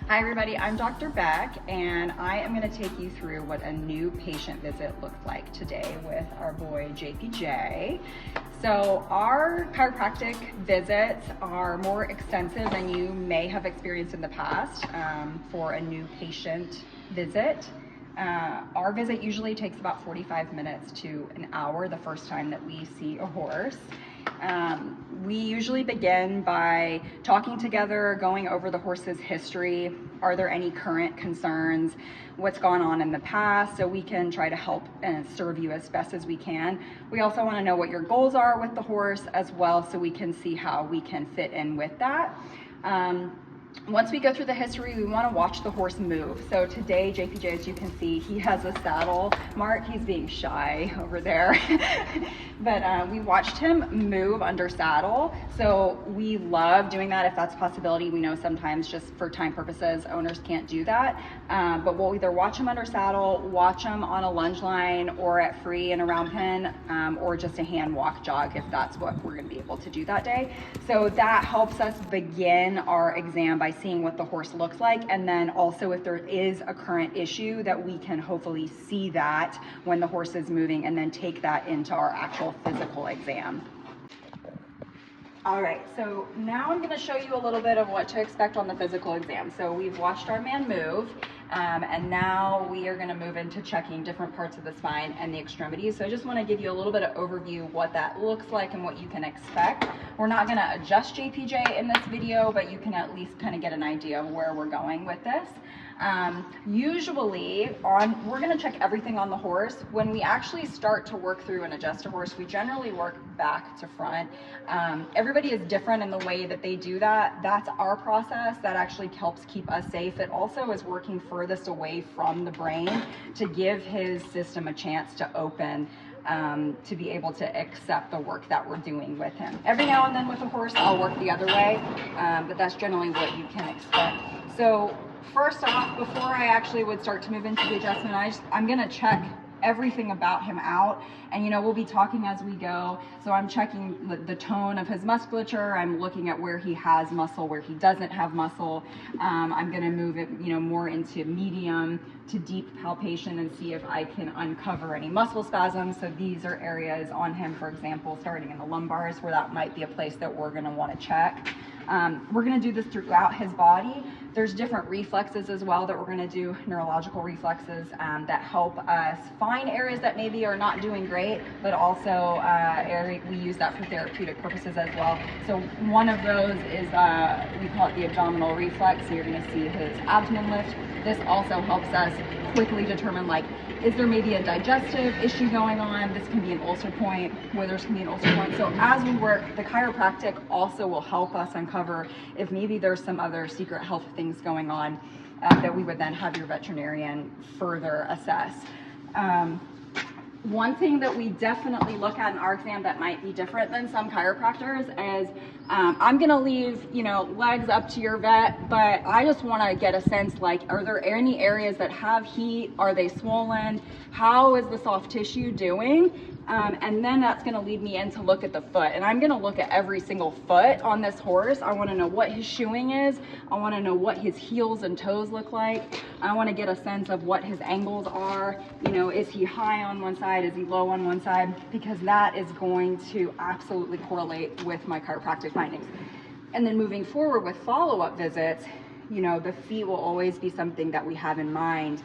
Hi everybody, I'm Dr. Beck and I am going to take you through what a new patient visit looked like today with our boy JPJ. So our chiropractic visits are more extensive than you may have experienced in the past for a new patient visit. Our visit usually takes about 45 minutes to an hour the first time that we see a horse. We usually begin by talking together, going over the horse's history. Are there any current concerns? What's gone on in the past, so we can try to help and serve you as best as we can. We also want to know what your goals are with the horse as well, so we can see how we can fit in with that. Once we go through the history, we want to watch the horse move. So today, JPJ, as you can see, he has a saddle. Mark, he's being shy over there. But we watched him move under saddle. So we love doing that if that's a possibility. We know sometimes just for time purposes, owners can't do that. But we'll either watch him under saddle, watch him on a lunge line or at free and around pen, or just a hand walk jog if that's what we're going to be able to do that day. So that helps us begin our exam by seeing what the horse looks like, and then also if there is a current issue that we can hopefully see that when the horse is moving and then take that into our actual physical exam. All right, so now I'm going to show you a little bit of what to expect on the physical exam. So we've watched our man move, and now we are going to move into checking different parts of the spine and the extremities. So I just want to give you a little bit of overview of what that looks like and what you can expect. We're not going to adjust JPJ in this video, but you can at least kind of get an idea of where we're going with this. Usually we're going to check everything on the horse. When we actually start to work through and adjust a horse, we generally work back to front. Everybody is different in the way that they do that. That's our process. That actually helps keep us safe. It also is working furthest away from the brain to give his system a chance to open, to be able to accept the work that we're doing with him. Every now and then with a horse, I'll work the other way, but that's generally what you can expect. So first off, before I actually would start to move into the adjustment, I'm going to check everything about him out, and we'll be talking as we go. So I'm checking the tone of his musculature. I'm looking at where he has muscle, where he doesn't have muscle. I'm going to move it more into medium to deep palpation and see if I can uncover any muscle spasms. So these are areas on him, for example, starting in the lumbars, where that might be a place that we're going to want to check. We're going to do this throughout his body. There's different reflexes as well that we're going to do, neurological reflexes that help us find areas that maybe are not doing great, but also we use that for therapeutic purposes as well. So one of those is, we call it the abdominal reflex. So you're going to see his abdomen lift. This also helps us quickly determine, like, is there maybe a digestive issue going on? This can be an ulcer point, withers can be an ulcer point. So as we work, the chiropractic also will help us uncover if maybe there's some other secret health things going on that we would then have your veterinarian further assess. One thing that we definitely look at in our exam that might be different than some chiropractors is, I'm gonna leave, legs up to your vet, but I just wanna get a sense, like, are there any areas that have heat? Are they swollen? How is the soft tissue doing? And then that's gonna lead me in to look at the foot. And I'm gonna look at every single foot on this horse. I wanna know what his shoeing is. I wanna know what his heels and toes look like. I wanna get a sense of what his angles are. Is he high on one side? Is he low on one side? Because that is going to absolutely correlate with my chiropractic findings. And then moving forward with follow-up visits, the feet will always be something that we have in mind.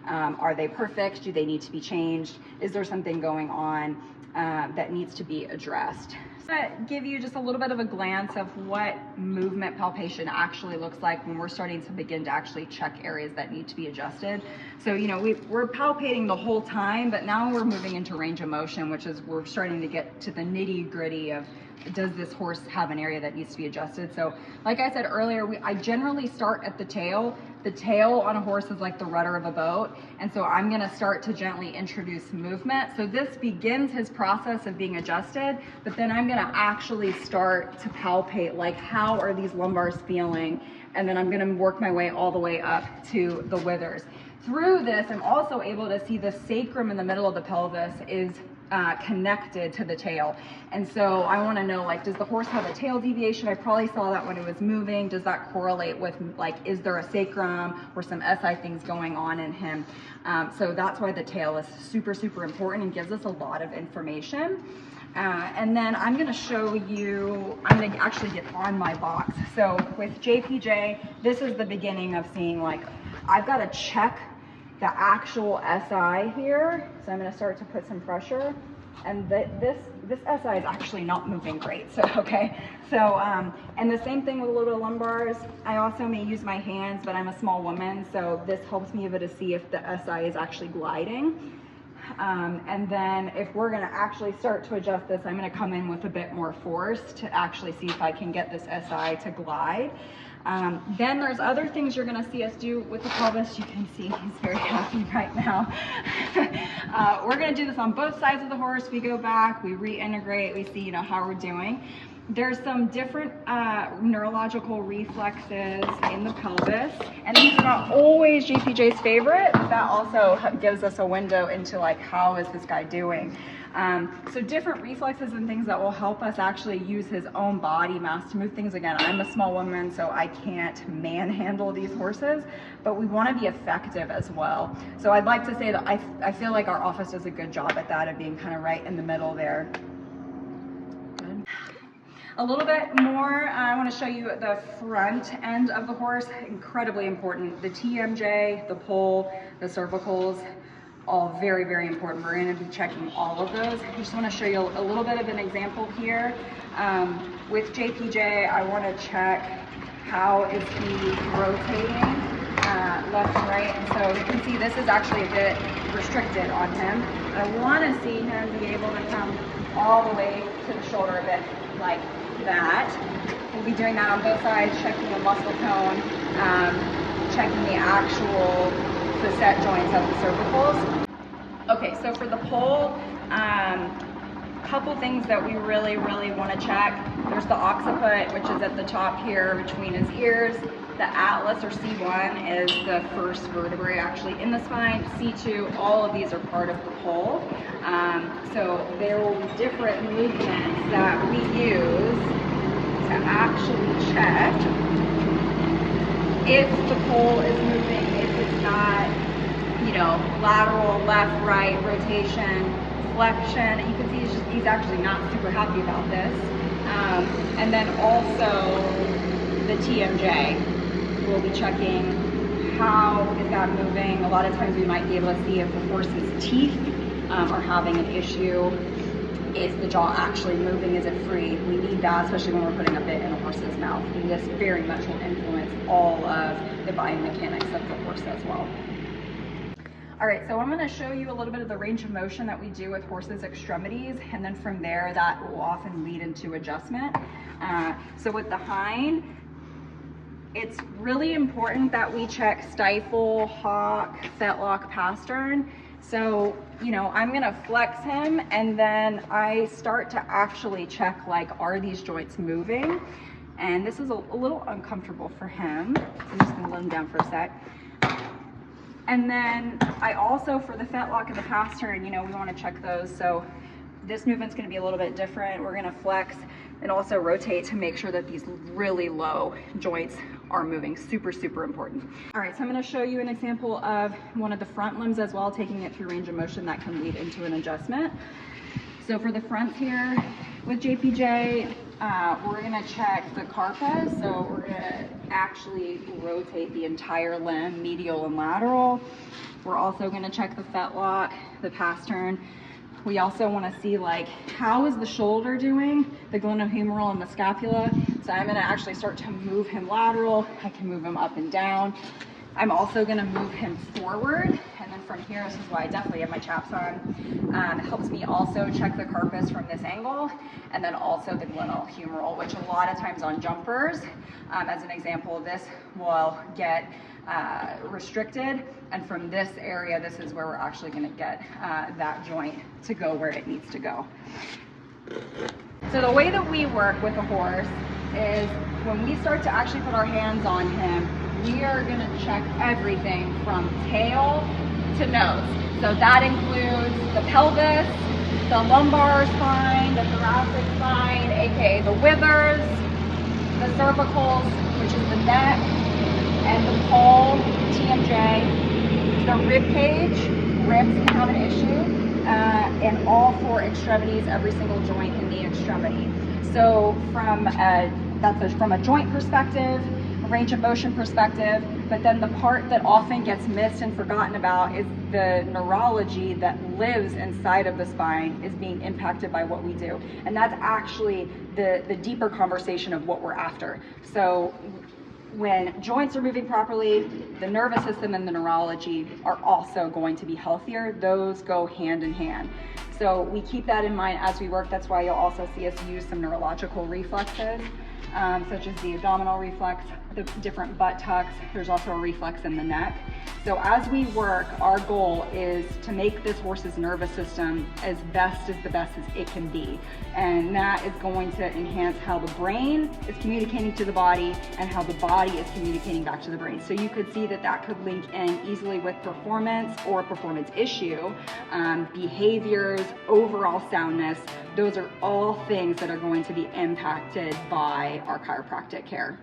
Are they perfect? Do they need to be changed? Is there something going on that needs to be addressed? So that give you just a little bit of a glance of what movement palpation actually looks like when we're starting to begin to actually check areas that need to be adjusted. So, we're palpating the whole time, but now we're moving into range of motion, which is we're starting to get to the nitty gritty of, does this horse have an area that needs to be adjusted? So like I said earlier, I generally start at the tail. The tail on a horse is like the rudder of a boat. And so I'm gonna start to gently introduce movement. So this begins his process of being adjusted, but then I'm gonna actually start to palpate, like, how are these lumbars feeling? And then I'm gonna work my way all the way up to the withers. Through this, I'm also able to see the sacrum in the middle of the pelvis is connected to the tail. And so I want to know, like, does the horse have a tail deviation? I probably saw that when it was moving. Does that correlate with, like, is there a sacrum or some SI things going on in him? So that's why the tail is super, super important and gives us a lot of information. And then I'm going to show you, I'm going to actually get on my box. So with JPJ, this is the beginning of seeing, like, I've got to check the actual SI here. So I'm going to start to put some pressure, and this SI is actually not moving great. So, okay. So, and the same thing with a little bit of lumbars. I also may use my hands, but I'm a small woman. So this helps me able to see if the SI is actually gliding. And then if we're going to actually start to adjust this, I'm going to come in with a bit more force to actually see if I can get this SI to glide. Then there's other things you're going to see us do with the pelvis. You can see he's very happy right now. We're going to do this on both sides of the horse. We go back, we reintegrate, we see, how we're doing. There's some different neurological reflexes in the pelvis, and these are not always JPJ's favorite, but that also gives us a window into, like, how is this guy doing. So different reflexes and things that will help us actually use his own body mass to move things. Again, I'm a small woman, so I can't manhandle these horses, but we want to be effective as well. So I'd like to say that I feel like our office does a good job at that, of being kind of right in the middle there. A little bit more, I want to show you the front end of the horse. Incredibly important. The TMJ, the pole, the cervicals, all very, very important. We're going to be checking all of those. I just want to show you a little bit of an example here. With JPJ, I want to check how is he rotating left and right. And so you can see this is actually a bit restricted on him. I want to see him be able to come all the way to the shoulder a bit like that. We'll be doing that on both sides, checking the muscle tone, checking the actual facet joints of the cervicals. Okay, so for the pole, couple things that we really, really want to check. There's the occiput, which is at the top here between his ears. The atlas, or C1, is the first vertebrae actually in the spine. C2, all of these are part of the pole. So there will be different movements that we use to actually check if the pole is moving, if it's not, lateral, left, right, rotation, flexion. You can see he's actually not super happy about this. And then also the TMJ. We'll be checking how is that moving. A lot of times we might be able to see if the horse's teeth are having an issue. Is the jaw actually moving? Is it free? We need that, especially when we're putting a bit in a horse's mouth. And this very much will influence all of the biomechanics of the horse as well. All right, so I'm going to show you a little bit of the range of motion that we do with horses' extremities, and then from there that will often lead into adjustment. So with the hind, it's really important that we check stifle, hock, fetlock, pastern. So, I'm going to flex him, and then I start to actually check, like, are these joints moving? And this is a little uncomfortable for him. So I'm just going to let him down for a sec. And then I also, for the fetlock and the pastern, we want to check those. So this movement's going to be a little bit different. We're going to flex and also rotate to make sure that these really low joints are moving. Super, super important. All right, so I'm going to show you an example of one of the front limbs as well, taking it through range of motion that can lead into an adjustment. So for the front here with JPJ, we're going to check the carpus. So we're going to actually rotate the entire limb, medial and lateral. We're also going to check the fetlock, the pastern. We also want to see, like, how is the shoulder doing, the glenohumeral and the scapula. So I'm going to actually start to move him lateral. I can move him up and down. I'm also going to move him forward, and then from here, this is why I definitely have my chaps on. It helps me also check the carpus from this angle, and then also the glenohumeral, which a lot of times on jumpers, as an example, this will get restricted, and from this area, this is where we're actually going to get that joint to go where it needs to go. So the way that we work with a horse is when we start to actually put our hands on him, we are going to check everything from tail to nose. So that includes the pelvis, the lumbar spine, the thoracic spine, aka the withers, the cervicals, which is the neck, and the pole, TMJ, the rib cage, ribs can have an issue, and all four extremities, every single joint in the extremity. So from a joint perspective, a range of motion perspective, but then the part that often gets missed and forgotten about is the neurology that lives inside of the spine is being impacted by what we do. And that's actually the deeper conversation of what we're after. So when joints are moving properly, the nervous system and the neurology are also going to be healthier. Those go hand in hand. So we keep that in mind as we work. That's why you'll also see us use some neurological reflexes, such as the abdominal reflex, the different butt tucks. There's also a reflex in the neck. So as we work, our goal is to make this horse's nervous system as best as it can be. And that is going to enhance how the brain is communicating to the body and how the body is communicating back to the brain. So you could see that that could link in easily with performance or performance issue, behaviors, overall soundness. Those are all things that are going to be impacted by our chiropractic care.